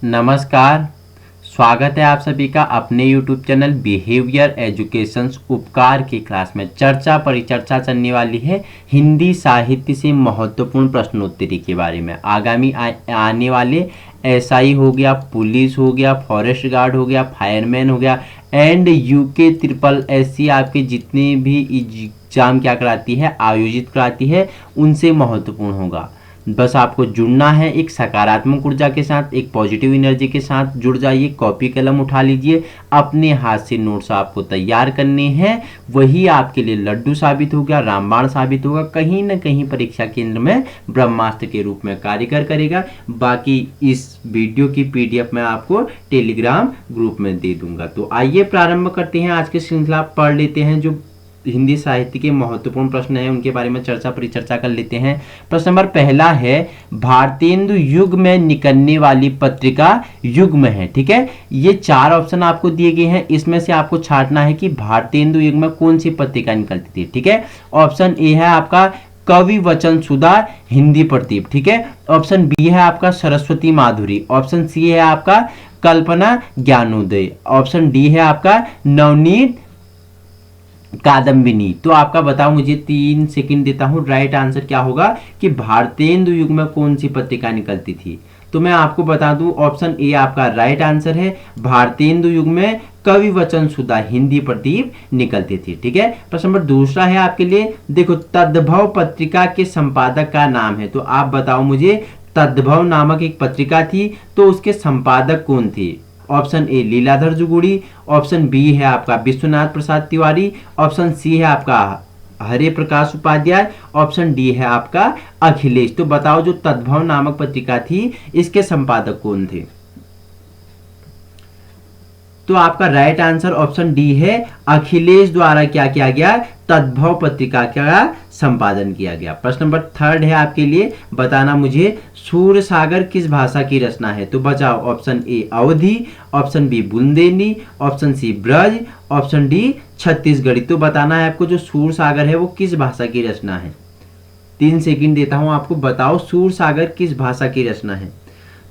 नमस्कार। स्वागत है आप सभी का अपने YouTube चैनल बिहेवियर एजुकेशंस उपकार की क्लास में। चर्चा परिचर्चा चलने वाली है हिंदी साहित्य से महत्वपूर्ण प्रश्नोत्तरी के बारे में। आगामी आने वाले एसआई हो गया, पुलिस हो गया, फॉरेस्ट गार्ड हो गया, फायरमैन हो गया एंड यूके ट्रिपल एससी आपके जितने भी एग्जाम क्या कराती है, आयोजित कराती है, उनसे महत्वपूर्ण होगा। बस आपको जुड़ना है एक सकारात्मक ऊर्जा के साथ, एक पॉजिटिव एनर्जी के साथ जुड़ जाइए। कॉपी कलम उठा लीजिए, अपने हाथ से नोट्स आपको तैयार करने हैं। वही आपके लिए लड्डू साबित होगा, रामबाण साबित होगा, कहीं ना कहीं परीक्षा केंद्र में ब्रह्मास्त्र के रूप में कार्य करेगा। बाकी इस वीडियो की पीडीएफ मैं आपको टेलीग्राम ग्रुप में दे दूंगा। तो आइए प्रारंभ करते हैं आज की श्रृंखला। पढ़ लेते हैं जो हिंदी साहित्य के महत्वपूर्ण प्रश्न हैं उनके बारे में चर्चा परिचर्चा कर लेते हैं। प्रश्न नंबर पहला है, भारतेंदु युग में निकलने वाली पत्रिका युग्म है। ठीक है, ये चार ऑप्शन आपको दिए गए हैं, इसमें से आपको छांटना है कि भारतेंदु युग में कौन सी पत्रिका निकलती थी। ठीक है, ऑप्शन ए है आपका कवि वचन सुधा हिंदी प्रदीप। ठीक है, ऑप्शन बी है आपका सरस्वती माधुरी, ऑप्शन सी है आपका कल्पना ज्ञानोदय, ऑप्शन डी है आपका नवनीत कादम्बिनी। तो आपका बताओ मुझे, 3 सेकंड देता हूं। राइट आंसर क्या होगा कि भारतेंदु युग में कौन सी पत्रिका निकलती थी। तो मैं आपको बता दूं, ऑप्शन ए आपका राइट आंसर है। भारतेंदु युग में कवि वचन सुधा हिंदी प्रदीप निकलती थी। ठीक है, प्रश्न नंबर दूसरा है आपके लिए। देखो, तद्भव पत्रिका के संपादक का नाम है, तो आप बताओ मुझे, तद्भव नामक एक पत्रिका थी, तो उसके संपादक कौन थे। Option A Leeladhar Jagoori, option B है आपका विश्वनाथ प्रसाद तिवारी, ऑप्शन सी है आपका हरे प्रकाश उपाध्याय, ऑप्शन डी है आपका अखिलेश। तो बताओ जो तद्भव नामक पत्रिका थी, इसके संपादक कौन थे। तो आपका राइट आंसर ऑप्शन डी है, अखिलेश द्वारा क्या किया गया, तद्भव पत्रिका का संपादन किया गया। प्रश्न नंबर थर्ड है आपके लिए, बताना मुझे सूरसागर किस भाषा की रचना है। तो बचाओ, option A Awadhi, option B Bundeli, option C Braj, option D Chhattisgarhi. तो बताना है आपको जो सूरसागर है वो किस भाषा की रचना है। 3 सेकंड देता हूं आपको, बताओ सूरसागर किस भाषा की रचना है।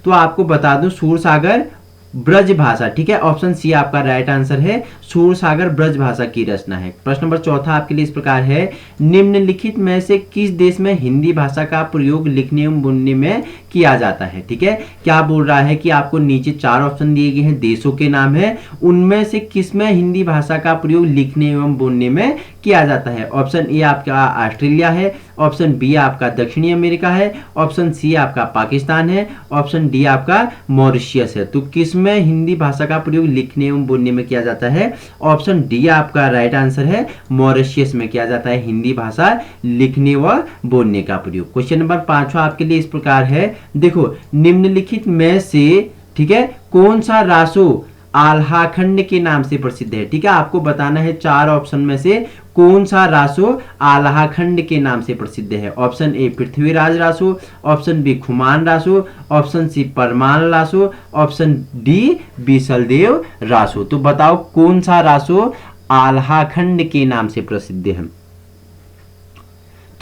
तो आपको बता दूं, सूरसागर ब्रज भाषा। ठीक है, ऑप्शन सी आपका राइट आंसर है, सूरसागर ब्रज भाषा की रचना है। प्रश्न नंबर चौथा आपके लिए इस प्रकार है, निम्नलिखित में से किस देश में हिंदी भाषा का प्रयोग लिखने एवं बोलने में किया जाता है। ठीक है, क्या बोल रहा है कि आपको नीचे 4 ऑप्शन दिए गए हैं, देशों के नाम है, उनमें से किस में हिंदी भाषा का प्रयोग लिखने एवं बोलने में किया जाता है। ऑप्शन ए आपका ऑस्ट्रेलिया है, ऑप्शन बी आपका दक्षिणी अमेरिका है, ऑप्शन सी आपका पाकिस्तान है, ऑप्शन डी आपका मॉरिशियस है। तो किस में हिंदी भाषा का प्रयोग लिखने एवं बोलने में किया जाता है। ऑप्शन डी आपका राइट आंसर है, मॉरिशियस में किया जाता है हिंदी भाषा लिखने व बोलने का प्रयोग। क्वेश्चन नंबर 5वां आपके लिए इस प्रकार है, देखो, निम्नलिखित में से, ठीक है, कौन सा रासो आल्हाखंड के नाम से प्रसिद्ध है। ठीक है, आपको बताना है 4 ऑप्शन में से कौन सा रासो आल्हाखंड के नाम से प्रसिद्ध है। Option A Prithviraj Raso, option B Khuman Raso, option C Parman Raso, option D Bisaldev Raso. तो बताओ कौन सा रासो आल्हाखंड के नाम से प्रसिद्ध है।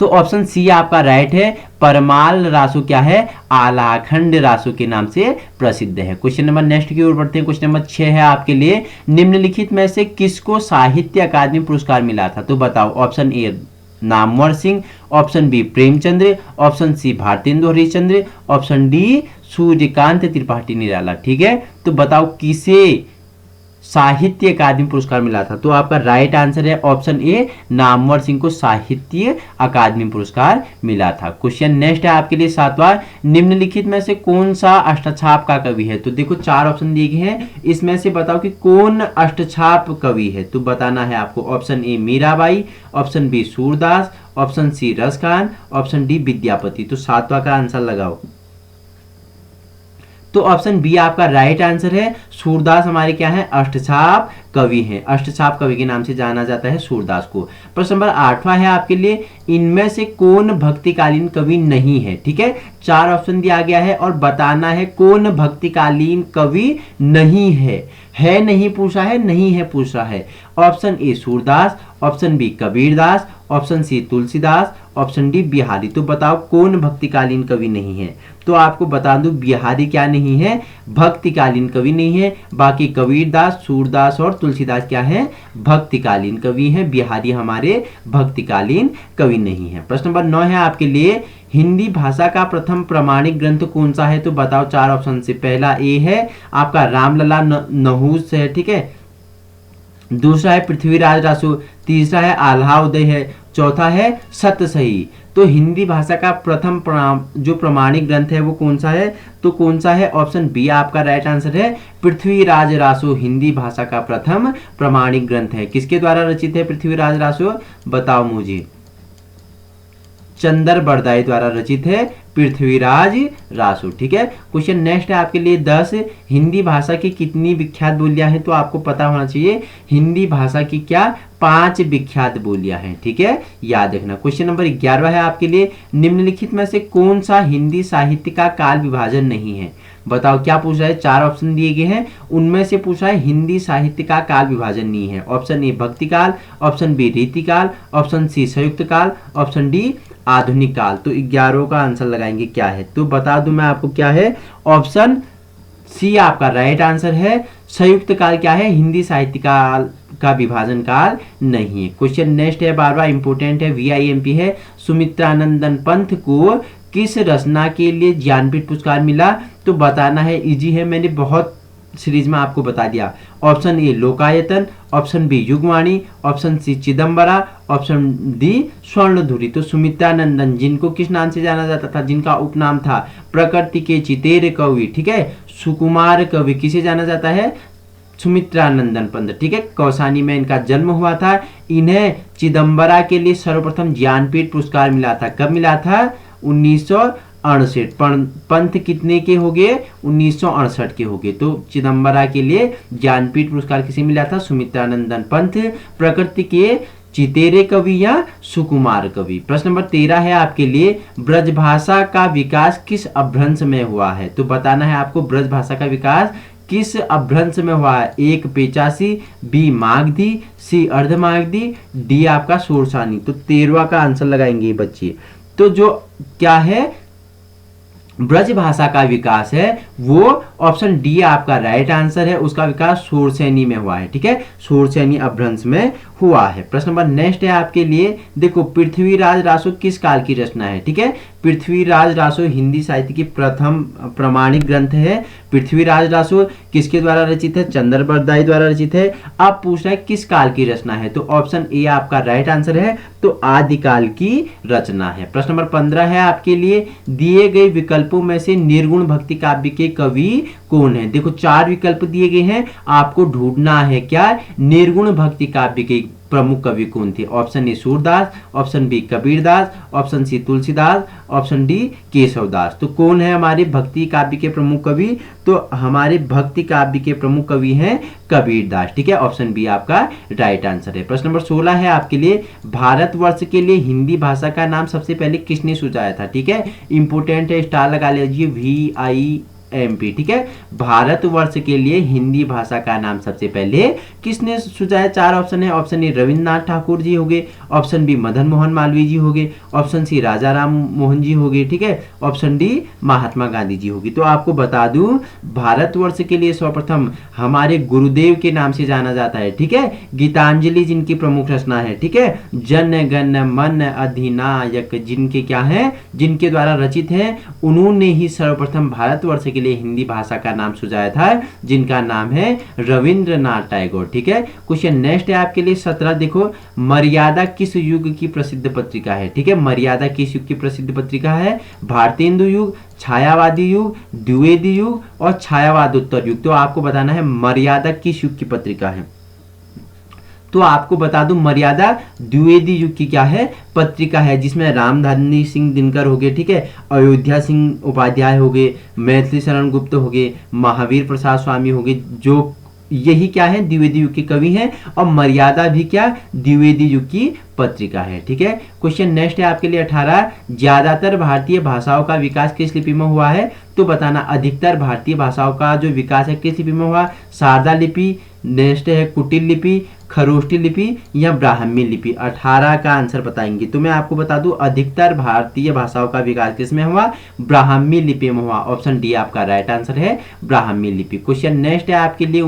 तो ऑप्शन सी आपका राइट है, परमाल रासो क्या है, आल्हाखंड रासो के नाम से प्रसिद्ध है। क्वेश्चन नंबर नेक्स्ट की ओर बढ़ते हैं। क्वेश्चन नंबर 6 है आपके लिए, निम्नलिखित में से किसको साहित्य अकादमी पुरस्कार मिला था। तो बताओ, option A Namvar Singh, option B Premchandra, option C Bharatendu Harishchandra, option D Suryakant Tripathi Nirala. ठीक है, तो बताओ किसे साहित्य अकादमी पुरस्कार मिला था। तो आपका राइट आंसर है ऑप्शन ए, नामवर सिंह को साहित्य अकादमी पुरस्कार मिला था। क्वेश्चन नेक्स्ट है आपके लिए 7वां, निम्नलिखित में से कौन सा अष्टछाप का कवि है। तो देखो 4 ऑप्शन दिए गए हैं, इसमें से बताओ कि कौन अष्टछाप कवि है। तो बताना है आपको, option A Mirabai, option B Surdas, option C Raskhan, option D Vidyapati. तो 7वां का आंसर लगाओ। तो ऑप्शन बी आपका राइट आंसर है, सूरदास हमारे क्या है, अष्टछाप कवि हैं। अष्टछाप कवि के नाम से जाना जाता है सूरदास को। प्रश्न नंबर 8वां है आपके लिए, इनमें से कौन भक्तिकालीन कवि नहीं है। ठीक है, 4 ऑप्शन दिया गया है और बताना है कौन भक्तिकालीन कवि नहीं है नहीं पूछा है, नहीं है पूछा है। Option A Surdas, option B Kabirdas, option C Tulsidas, option D Bihari. तो बताओ कौन भक्तिकालीन कवि नहीं है। तो आपको बता दूं बिहारी क्या नहीं है, भक्तिकालीन कवि नहीं है। बाकी कबीरदास, सूरदास और तुलसीदास क्या है, भक्तिकालीन कवि हैं। बिहारी हमारे भक्तिकालीन कवि नहीं है। प्रश्न नंबर 9 है आपके लिए, हिंदी भाषा का प्रथम प्रमाणिक ग्रंथ कौन सा है? तो बताओ 4 ऑप्शन से। पहला ए है आपका रामलला नहुस है, ठीक है। दूसरा है पृथ्वीराज रासो, तीसरा है आल्हा उदय है, चौथा है सतसही। तो हिंदी भाषा का प्रथम जो प्रमाणिक ग्रंथ है वो कौन सा है? तो कौन सा है? ऑप्शन बी आपका राइट आंसर है, पृथ्वीराज रासो हिंदी भाषा का प्रथम प्रमाणिक ग्रंथ है। किसके द्वारा रचित है पृथ्वीराज रासो? बताओ मुझे। चंदर बरदाई द्वारा रचित है पृथ्वीराज रासो, ठीक है। क्वेश्चन नेक्स्ट है आपके लिए 10, हिंदी भाषा की कितनी विख्यात बोलियां हैं? तो आपको पता होना चाहिए हिंदी भाषा की क्या 5 विख्यात बोलियां हैं, ठीक है, याद रखना। क्वेश्चन नंबर 11 है आपके लिए, निम्नलिखित में से कौन सा हिंदी साहित्य का काल विभाजन नहीं है? बताओ क्या पूछ रहा है, 4 ऑप्शन दिए गए हैं, उनमें से पूछा है हिंदी साहित्य का काल विभाजन नहीं है। ऑप्शन ए भक्ति काल, ऑप्शन बी रीति काल, ऑप्शन सी संयुक्त काल, ऑप्शन डी आधुनिक काल। तो 11 का आंसर लगाएंगे क्या है? तो बता दूं मैं आपको क्या है, ऑप्शन सी आपका राइट आंसर है। संयुक्त काल क्या है, हिंदी साहित्य काल का विभाजन काल नहीं है। क्वेश्चन नेक्स्ट है, बार बार इंपोर्टेंट है, VIMP है, सुमित्रानंदन पंत को किस रचना के लिए ज्ञानपीठ पुरस्कार मिला? तो बताना है, इजी है, मैंने बहुत सीरीज में आपको बता दिया। Option A Lokayatan, option B Yugvani, option C Chidambara, option D Swarndhuri. तो सुमित्रानंदन जिनको किस नाम से जाना जाता था, जिनका उपनाम था प्रकृति के चितेर कवि, ठीक है, सुकुमार कवि, किसे जाना जाता है? सुमित्रानंदन पंत, ठीक है। कौसानी में इनका जन्म हुआ था। इन्हें चिदम्बरा के लिए सर्वप्रथम ज्ञानपीठ पुरस्कार मिला था। कब मिला था? 1968। पंत कितने के हो गए? 1968 के हो गए। तो चिदम्बरा के लिए ज्ञानपीठ पुरस्कार किसे मिला था? सुमित्रानंदन पंत। प्रकृति के चितेरे कवि या सुकुमार कवि। प्रश्न नंबर 13 है आपके लिए, ब्रजभाषा का विकास किस अपभ्रंश में हुआ है? तो बताना है आपको ब्रज भाषा का विकास किस अपभ्रंश में हुआ है। एक पेचासी, बी मागधी, सी अर्धमागधी, डी आपका शोरसानी। तो 13वां का आंसर लगाएंगे बच्चे। तो जो क्या है ब्रज भाषा का विकास है वो ऑप्शन डी आपका राइट आंसर है। उसका विकास शोरसैनी में हुआ है, ठीक है, शोरसैनी अपभ्रंश में हुआ है। प्रश्न नंबर नेक्स्ट है आपके लिए, देखो पृथ्वीराज रासो किस काल की रचना है? ठीक है, पृथ्वीराज रासो हिंदी साहित्य की प्रथम प्रमाणिक ग्रंथ है। पृथ्वीराज रासो किसके द्वारा रचित है? चंदर बरदाई द्वारा रचित है। अब पूछ रहा है किस काल की रचना है? तो ऑप्शन ए आपका राइट आंसर है, तो आदिकाल की रचना है। प्रश्न नंबर 15 है आपके लिए, दिए गए विकल्पों में से निर्गुण भक्ति काव्य के कवि कौन है? देखो 4 विकल्प दिए गए हैं, आपको ढूंढना है क्या निर्गुण भक्ति काव्य के प्रमुख कवि कौन थे? Option A Surdas, option B Kabirdas, option C Tulsidas, option D Keshavdas. तो कौन है हमारे भक्ति काव्य के प्रमुख कवि? तो हमारे भक्ति काव्य के प्रमुख कवि हैं कबीरदास, ठीक है, ऑप्शन बी आपका राइट आंसर है। प्रश्न नंबर 16 है आपके लिए, भारतवर्ष के लिए हिंदी भाषा का नाम सबसे पहले किसने सुझाया था? ठीक है, इंपोर्टेंट है, स्टार लगा लीजिए, VIMP, ठीक है। भारतवर्ष के लिए हिंदी भाषा का नाम सबसे पहले किसने सुझाया? 4 ऑप्शन है, ऑप्शन ए रविन्द्रनाथ ठाकुर जी हो गए, ऑप्शन बी मदन मोहन मालवीय जी हो गए, ऑप्शन सी राजा राम मोहन जी हो गए, ठीक है, ऑप्शन डी महात्मा गांधी जी होगी। तो आपको बता दूं भारतवर्ष के लिए सर्वप्रथम हमारे गुरुदेव के नाम से जाना जाता है, ठीक है, गीतांजलि जिनकी प्रमुख रचना है, ठीक है, जन गण मन अधिनायक जिनके क्या है, जिनके द्वारा रचित है, उन्होंने ही सर्वप्रथम भारतवर्ष के लिए हिंदी भाषा का नाम सुझाया था, जिनका नाम है रविंद्रनाथ टैगोर, ठीक है। क्वेश्चन नेक्स्ट है आपके लिए 17, देखो मर्यादा किस युग की प्रसिद्ध पत्रिका है? ठीक है, मर्यादा किस युग की प्रसिद्ध पत्रिका है? भारतेंदु युग, छायावादी युग, द्विवेदी युग और छायावादोत्तर युग। तो आपको बताना है मर्यादा किस युग की पत्रिका है। तो आपको बता दूं मर्यादा द्विवेदी युग की क्या है, पत्रिका है, जिसमें रामधारी सिंह दिनकर हो गए, ठीक है, अयोध्या सिंह उपाध्याय हो गए, मैथिली शरण गुप्त हो गए, महावीर प्रसाद स्वामी हो गए, जो यही क्या है द्विवेदी युग के कवि हैं। और मर्यादा भी क्या द्विवेदी युग की पत्रिका है। ठीक है, क्वेश्चन नेक्स्ट है आपके लिए 18, ज्यादातर भारतीय भाषाओं का विकास किस लिपि में हुआ है? तो बताना अधिकतर भारतीय भाषाओं का जो विकास है किस लिपि में हुआ? शारदा लिपि, नेक्स्ट है कुटिल लिपि, खरोष्ठी लिपि या ब्राह्मी लिपि। 18 का आंसर बताएंगे। तो मैं आपको बता दूं अधिकतर भारतीय भाषाओं का विकास किस में हुआ? ब्राह्मी लिपि में हुआ। ऑप्शन डी आपका राइट आंसर है, ब्राह्मी लिपि। क्वेश्चन नेक्स्ट है आपके लिए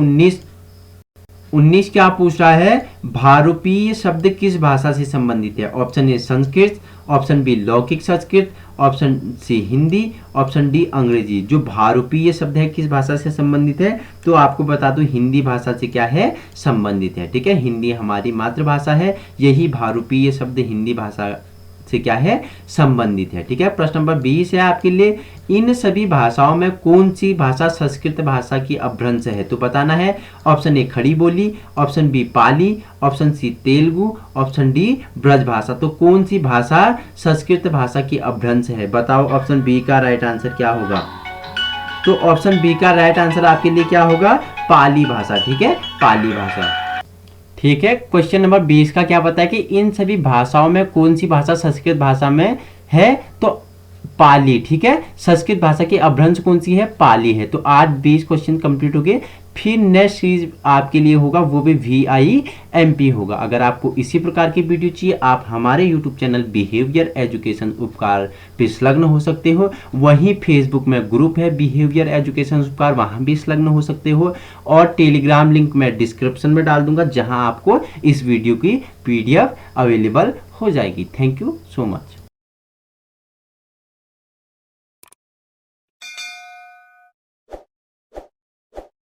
19 क्या पूछ रहा है? भारूपीय शब्द किस भाषा से संबंधित है? Option A Sanskrit, option B लौकिक Sanskrit, option C Hindi, option D Angrezi. जो भारूपीय शब्द है किस भाषा से संबंधित है? तो आपको बता दूं हिंदी भाषा से क्या है? संबंधित है। ठीक है, हिंदी हमारी मातृभाषा है, यही भारूपीय शब्द हिंदी भाषा से क्या है? संबंधित है। ठीक है, प्रश्न नंबर 20 है आपके लिए, इन सभी भाषाओं में कौन सी भाषा संस्कृत भाषा की अपभ्रंश है? तो बताना है। Option A Khadi Boli, option B Pali, option C Telugu, option D Braj Bhasha. तो कौन सी भाषा संस्कृत भाषा की अपभ्रंश है? बताओ ऑप्शन बी का राइट आंसर क्या होगा? तो ऑप्शन बी का राइट आंसर आपके लिए क्या होगा? पाली भाषा। ठीक है, पाली भाषा। ठीक है, क्वेश्चन नंबर 20 का क्या पता है कि इन सभी भाषाओं में कौन सी भाषा संस्कृत भाषा में है? तो पाली। ठीक है, संस्कृत भाषा की अपभ्रंश कौन सी है? पाली है। तो आज 20 क्वेश्चन कंप्लीट हो गए। फिर नेक्स्ट सीरीज आपके लिए होगा, वो भी VIMP होगा। अगर आपको इसी प्रकार की वीडियो चाहिए, आप हमारे यूट्यूब चैनल बिहेवियर एजुकेशन उपकार पे संलग्न हो सकते हो। वहीं फेसबुक में ग्रुप है बिहेवियर एजुकेशन उपकार, वहां भी संलग्न हो सकते हो। और टेलीग्राम लिंक मैं डिस्क्रिप्शन में डाल दूंगा, जहां आपको इस वीडियो की PDF अवेलेबल हो जाएगी। Thank you so much.